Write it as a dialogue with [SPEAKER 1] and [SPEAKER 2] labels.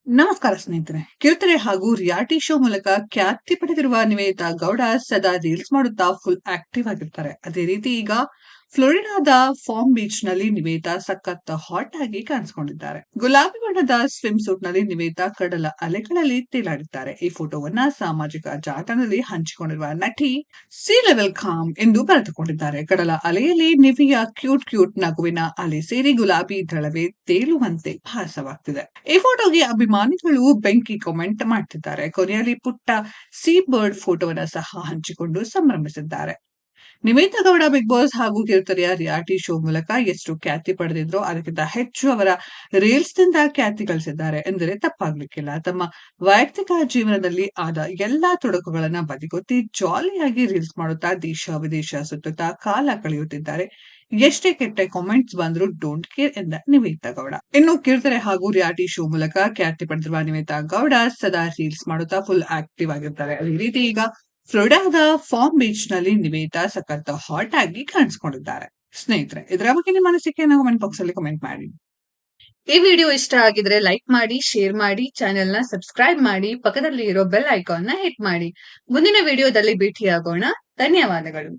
[SPEAKER 1] ನಮಸ್ಕಾರ ಸ್ನೇಹಿತರೆ. ಕಿರುತೆರೆ ಹಾಗೂ ರಿಯಾಲಿಟಿ ಶೋ ಮೂಲಕ ಖ್ಯಾತಿ ಪಡೆದಿರುವ ನಿವೇದಿತಾ ಗೌಡ ಸದಾ ರೀಲ್ಸ್ ಮಾಡುತ್ತಾ ಫುಲ್ ಆಕ್ಟಿವ್ ಆಗಿರ್ತಾರೆ. ಅದೇ ರೀತಿ ಈಗ ಫ್ಲೋರಿಡಾದ ಫಾರ್ಮ್ ಬೀಚ್ ನಲ್ಲಿ ನಿವೇದಿತಾ ಸಖತ್ ಹಾಟ್ ಆಗಿ ಕಾಣಿಸಿಕೊಂಡಿದ್ದಾರೆ. ಗುಲಾಬಿ ಬಣ್ಣದ ಸ್ವಿಮ್ ಸೂಟ್ ನಲ್ಲಿ ನಿವೇದಿತಾ ಕಡಲ ಅಲೆಗಳಲ್ಲಿ ತೇಲಾಡಿದ್ದಾರೆ. ಈ ಫೋಟೋವನ್ನ ಸಾಮಾಜಿಕ ಜಾಲತಾಣದಲ್ಲಿ ಹಂಚಿಕೊಂಡಿರುವ ನಟಿ ಸಿ ಲೆವೆಲ್ ಕಾಮ್ ಎಂದು ಬರೆದುಕೊಂಡಿದ್ದಾರೆ. ಕಡಲ ಅಲೆಯಲ್ಲಿ ನಿವಿಯ ಕ್ಯೂಟ್ ನಗುವಿನ ಅಲೆ ಸೇರಿ ಗುಲಾಬಿ ದಳವೇ ತೇಲುವಂತೆ ಭಾಸವಾಗ್ತಿದೆ. ಈ ಫೋಟೋಗೆ ಅಭಿಮಾನಿಗಳು ಬೆಂಕಿ ಕಾಮೆಂಟ್ ಮಾಡ್ತಿದ್ದಾರೆ. ಕೊನೆಯಲ್ಲಿ ಪುಟ್ಟ ಸೀ ಬರ್ಡ್ ಫೋಟೋವನ್ನ ಸಹ ಹಂಚಿಕೊಂಡು ಸಂಭ್ರಮಿಸಿದ್ದಾರೆ. ನಿವೇದಿತಾ ಗೌಡ ಬಿಗ್ ಬಾಸ್ ಹಾಗೂ ಕಿರುತೆರೆಯ ರಿಯಾಲಿಟಿ ಶೋ ಮೂಲಕ ಎಷ್ಟು ಖ್ಯಾತಿ ಪಡೆದಿದ್ರೋ ಅದಕ್ಕಿಂತ ಹೆಚ್ಚು ಅವರ ರೀಲ್ಸ್ ನಿಂದ ಖ್ಯಾತಿ ಗಳಿಸಿದ್ದಾರೆ ಎಂದರೆ ತಪ್ಪಾಗ್ಲಿಕ್ಕಿಲ್ಲ. ತಮ್ಮ ವೈಯಕ್ತಿಕ ಜೀವನದಲ್ಲಿ ಆದ ಎಲ್ಲಾ ತೊಡಕುಗಳನ್ನ ಬದಿಗೊತ್ತಿ ಜಾಲಿಯಾಗಿ ರೀಲ್ಸ್ ಮಾಡುತ್ತಾ ದೇಶ ವಿದೇಶ ಸುತ್ತುತ್ತಾ ಕಾಲ ಕಳೆಯುತ್ತಿದ್ದಾರೆ. ಎಷ್ಟೇ ಕೆಟ್ಟ ಕಾಮೆಂಟ್ಸ್ ಬಂದ್ರು ಡೋಂಟ್ ಕೇರ್ ಎಂದ ನಿವೇದಿತಾ ಗೌಡ. ಇನ್ನು ಕಿರುತೆರೆ ಹಾಗೂ ರಿಯಾಲಿಟಿ ಶೋ ಮೂಲಕ ಖ್ಯಾತಿ ಪಡೆದಿರುವ ನಿವೇದಿತಾ ಗೌಡ ಸದಾ ರೀಲ್ಸ್ ಮಾಡುತ್ತಾ ಫುಲ್ ಆಕ್ಟಿವ್ ಆಗಿರ್ತಾರೆ. ಅದೇ ರೀತಿ ಈಗ ಫ್ಲೋರಿಡಾದ ಫಾರ್ಮ್ ಬೀಚ್ ನಲ್ಲಿ ನಿವೇದಿತಾ ಸಖತ್ ಹಾಟ್ ಆಗಿ ಕಾಣಿಸಿಕೊಂಡಿದ್ದಾರೆ. ಸ್ನೇಹಿತರೆ, ಇದರ ಬಗ್ಗೆ ನಿಮ್ಮ ಅನಿಸಿಕೆಯನ್ನು ಕಮೆಂಟ್ ಬಾಕ್ಸ್ ಅಲ್ಲಿ ಕಮೆಂಟ್ ಮಾಡಿ. ಈ ವಿಡಿಯೋ ಇಷ್ಟ ಆಗಿದ್ರೆ ಲೈಕ್ ಮಾಡಿ, ಶೇರ್ ಮಾಡಿ, ಚಾನೆಲ್ ನ ಸಬ್ಸ್ಕ್ರೈಬ್ ಮಾಡಿ, ಪಕ್ಕದಲ್ಲಿ ಇರೋ ಬೆಲ್ ಐಕಾನ್ ನ ಹಿಟ್ ಮಾಡಿ. ಮುಂದಿನ ವಿಡಿಯೋದಲ್ಲಿ ಭೇಟಿಯಾಗೋಣ. ಧನ್ಯವಾದಗಳು.